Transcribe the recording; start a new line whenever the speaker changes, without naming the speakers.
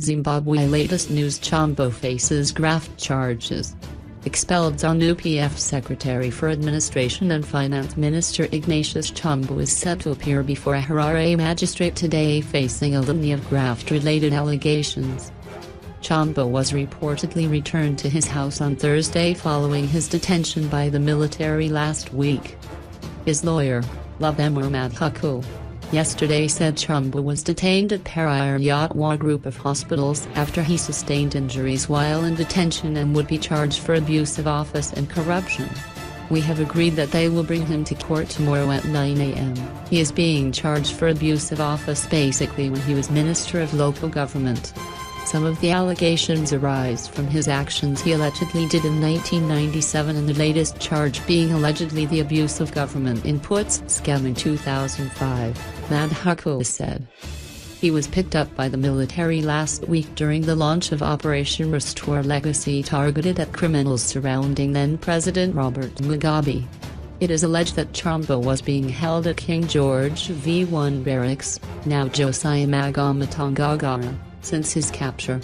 Zimbabwe latest news: Chombo faces graft charges. Expelled Zanu PF Secretary for Administration and Finance Minister Ignatius Chombo is set to appear before a Harare magistrate today facing a litany of graft-related allegations. Chombo was reportedly returned to his house on Thursday following his detention by the military last week. His lawyer, Dlathu, yesterday said Chombo was detained at Harare group of hospitals after he sustained injuries while in detention and would be charged for abuse of office and corruption. We have agreed that they will bring him to court tomorrow at 9 a.m. He is being charged for abuse of office basically when he was Minister of Local Government. Some of the allegations arise from his actions he allegedly did in 1997 and the latest charge being allegedly the abuse of government inputs scam in 2005, Dlathu said. He was picked up by the military last week during the launch of Operation Restore Legacy targeted at criminals surrounding then-President Robert Mugabe. It is alleged that Chombo was being held at King George V1 Barracks, now Josiah Magomatongagara, since his capture.